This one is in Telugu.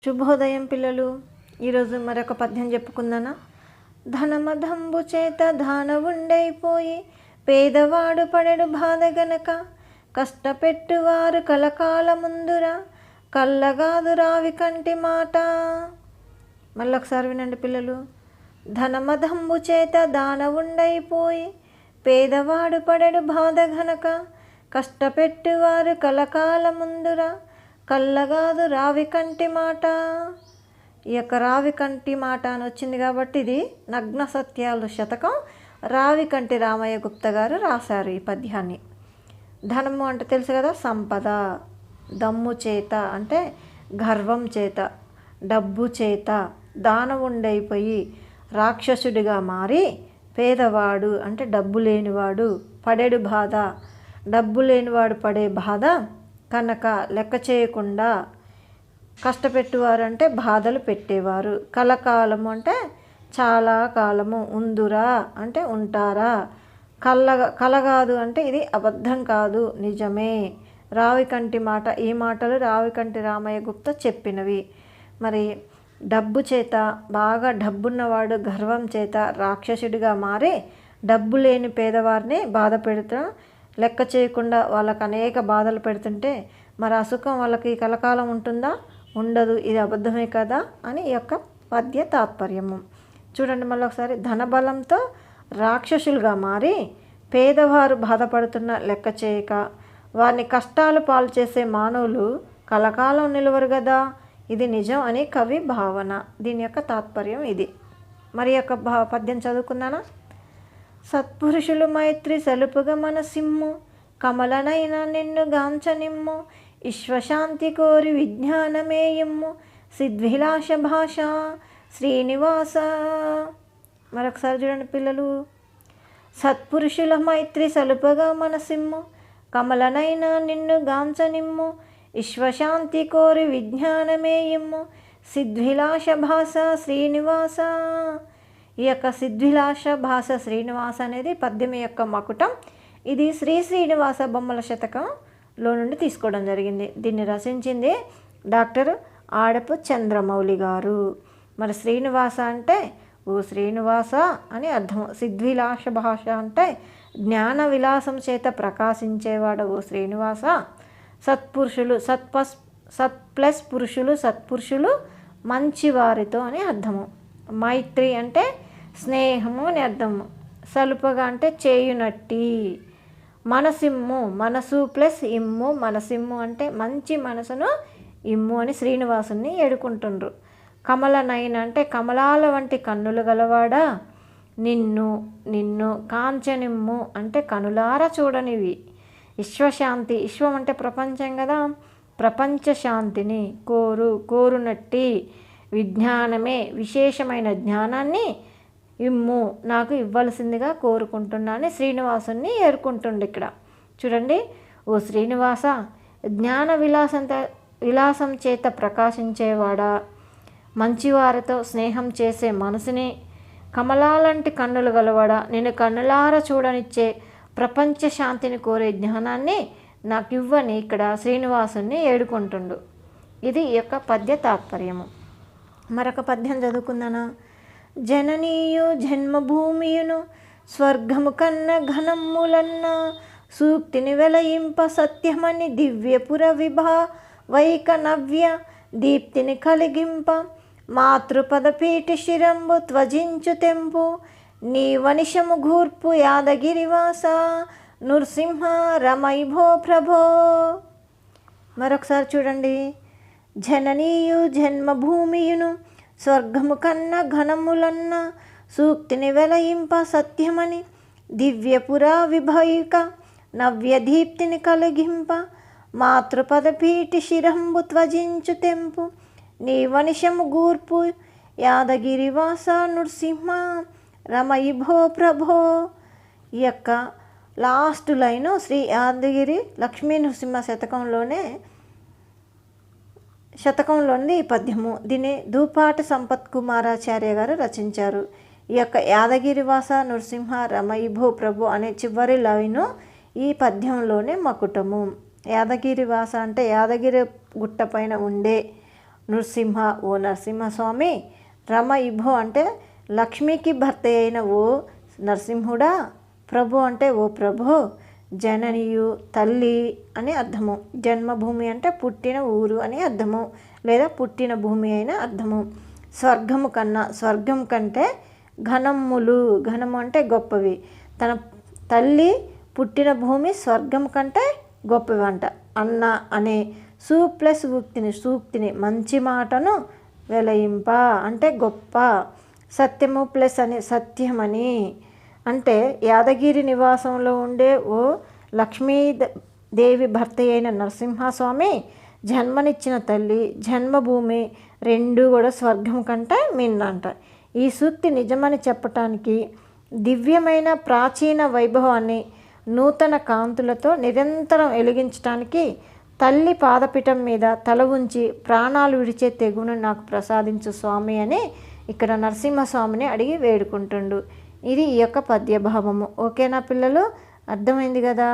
శుభోదయం పిల్లలు. ఈరోజు మరొక పద్యం చెప్పుకుందానా. ధనమదంబు చేత దానవుండైపోయి పేదవాడు పడెడు బాధ గనక కష్టపెట్టువారు కలకాల ముందురా కల్లగాదు రావి కంటి మాట. మళ్ళొకసారి వినండి పిల్లలు. ధనమదంబు చేత దానవుండైపోయి పేదవాడు పడెడు బాధ గనక కష్టపెట్టువారు కలకాల ముందురా కల్లగాదు రావి కంటి మాట. ఈ యొక్క రావి కంటి మాట అని వచ్చింది కాబట్టి ఇది నగ్న సత్యాలు శతకం రావికంటి రామయ్య గుప్త గారు రాశారు ఈ పద్యాన్ని. ధనము అంటే తెలుసు కదా, సంపద. దమ్ము చేత అంటే గర్వం చేత, డబ్బు చేత దానవుండైపోయి రాక్షసుడిగా మారి పేదవాడు అంటే డబ్బు లేనివాడు పడేడు బాధ, డబ్బు లేనివాడు పడే బాధ కనుక లెక్క చేయకుండా కష్టపెట్టువారు అంటే బాధలు పెట్టేవారు. కలకాలము అంటే చాలా కాలము, ఉందురా అంటే ఉంటారా, కలగాదు అంటే ఇది అబద్ధం కాదు నిజమే. రావికంటి మాట. ఈ మాటలు రావికంటి రామయ్య గుప్త చెప్పినవి. మరి డబ్బు చేత, బాగా డబ్బున్నవాడు గర్వం చేత రాక్షసుడిగా మారి డబ్బు లేని పేదవారిని బాధ పెడతాం, లెక్క చేయకుండా వాళ్ళకు అనేక బాధలు పెడుతుంటే మరి ఆ సుఖం వాళ్ళకి కలకాలం ఉంటుందా? ఉండదు. ఇది అబద్ధమే కదా అని ఈ యొక్క పద్య తాత్పర్యము. చూడండి మళ్ళీ ఒకసారి. ధనబలంతో రాక్షసులుగా మారి పేదవారు బాధపడుతున్న లెక్క చేయక వారిని కష్టాలు పాలు చేసే మానవులు కలకాలం నిలవరు కదా, ఇది నిజం అని కవి భావన. దీని యొక్క తాత్పర్యం ఇది. మరి యొక్క పద్యం చదువుకున్నానా. సత్పురుషులు మైత్రి సలుపుగా మనసిమ్ము కమలనైనా నిన్ను గాంచనిమ్ము విశ్వశాంతి కోరి విజ్ఞానమేయమ్ము సిద్విలాష భాష శ్రీనివాస. మరొకసారి చూడండి పిల్లలు. సత్పురుషుల మైత్రి సలుపగా మనసిమ్ము కమలనైనా నిన్ను గాంచనిమ్ము విశ్వశాంతి కోరి విజ్ఞానమేయమ్ము సిద్విలాష భాష శ్రీనివాస. ఈ యొక్క సిద్విలాష భాష శ్రీనివాస అనేది పద్యం యొక్క మకుటం. ఇది శ్రీ శ్రీనివాస బొమ్మల శతకంలో నుండి తీసుకోవడం జరిగింది. దీన్ని రచించింది డాక్టర్ ఆడపు చంద్రమౌళి గారు. మరి శ్రీనివాస అంటే ఓ శ్రీనివాస అని అర్థం. సిద్విలాష భాష అంటే జ్ఞాన విలాసం చేత ప్రకాశించేవాడు ఓ శ్రీనివాస. సత్పురుషులు సత్ ప్లస్ పురుషులు, సత్పురుషులు మంచివారితో అని అర్థము. మైత్రి అంటే స్నేహము అని అర్థము. సలుపగా అంటే చేయునట్టి. మనసిమ్ము, మనసు ప్లస్ ఇమ్ము, మనసిమ్ము అంటే మంచి మనసును ఇమ్ము అని శ్రీనివాసుని ఏడుకుంటుండ్రు. కమలనైన అంటే కమలాల వంటి కన్నులు గలవాడా. నిన్ను నిన్ను కాంచనిమ్ము అంటే కనులార చూడనివి. విశ్వశాంతి, విశ్వం అంటే ప్రపంచం కదా, ప్రపంచ శాంతిని కోరునట్టి. విజ్ఞానమే, విశేషమైన జ్ఞానాన్ని ఇమ్ము నాకు ఇవ్వాల్సిందిగా కోరుకుంటున్నాను శ్రీనివాసుని ఏరుకుంటుండు ఇక్కడ. చూడండి. ఓ శ్రీనివాస, జ్ఞాన విలాసం చేత ప్రకాశించేవాడా, మంచివారితో స్నేహం చేసే మనసుని, కమలాలంటి కన్నులు గలవాడా, నేను కన్నులార చూడనిచ్చే ప్రపంచ శాంతిని కోరే జ్ఞానాన్ని నాకు ఇవ్వని ఇక్కడ శ్రీనివాసుని ఏడుకుంటుండు. ఇది ఈ యొక్క పద్య తాత్పర్యము. మరొక పద్యం చదువుకుందానా. జననీయు జన్మభూమియును స్వర్గము కన్న ఘనమ్ములన్న సూక్తిని వెలయింప సత్యమని దివ్యపుర వైక నవ్య దీప్తిని కలిగింప మాతృపద పీటి శిరంబు త్వజించు తెంపు నీ వనిషము గూర్పు యాదగిరివాస నృసింహ రమైభో ప్రభో. మరొకసారి చూడండి. జననీయు జన్మభూమియును స్వర్గము కన్న ఘనములన్న సూక్తిని వెలయింప సత్యమని దివ్యపుర విభైక నవ్యదీప్తిని కలిగింప మాతృపద పీటి శిరంబు త్వజించు తెంపు నీ వనిషము గూర్పు యాదగిరివాస నృసింహ రమయిభో ప్రభో. ఈ యొక్క లాస్ట్ లైను శ్రీ యాదగిరి లక్ష్మీ నృసింహ శతకంలోని ఈ పద్యము. దీన్ని దూపాటి సంపత్ కుమారాచార్య గారు రచించారు. ఈ యొక్క యాదగిరివాస నృసింహ రమయిభో ప్రభు అనే చివరి లైను ఈ పద్యంలోనే మకుటము. యాదగిరివాస అంటే యాదగిరి గుట్ట పైన ఉండే నృసింహ ఓ నరసింహస్వామి, రమ ఇభో అంటే లక్ష్మికి భర్త అయిన ఓ నరసింహుడా, ప్రభు అంటే ఓ ప్రభు, జననియు తల్లి అని అర్థము, జన్మభూమి అంటే పుట్టిన ఊరు అని అర్థము లేదా పుట్టిన భూమి అయిన అర్థము, స్వర్గము కన్నా స్వర్గం కంటే ఘనములు, ఘనము అంటే గొప్పవి, తన తల్లి పుట్టిన భూమి స్వర్గం కంటే గొప్పవి అంట అన్న అనే ప్లస్ సూక్తిని మంచి మాటను వెలయింప అంటే గొప్ప, సత్యము ప్లస్ అని సత్యమని అంటే యాదగిరి నివాసంలో ఉండే ఓ లక్ష్మీదేవి భర్త అయిన నరసింహస్వామి, జన్మనిచ్చిన తల్లి, జన్మభూమి రెండు కూడా స్వర్గం కంటే మిన్నంట. ఈ సూక్తి నిజమని చెప్పటానికి దివ్యమైన ప్రాచీన వైభవాన్ని నూతన కాంతులతో నిరంతరం వెలిగించడానికి తల్లి పాదపీఠం మీద తల ఉంచి ప్రాణాలు విడిచే తెగును నాకు ప్రసాదించు స్వామి అని ఇక్కడ నరసింహస్వామిని అడిగి వేడుకుంటుండు. ఇది ఈ యొక్క పద్యభావము. ఓకేనా పిల్లలు, అర్థమైంది కదా?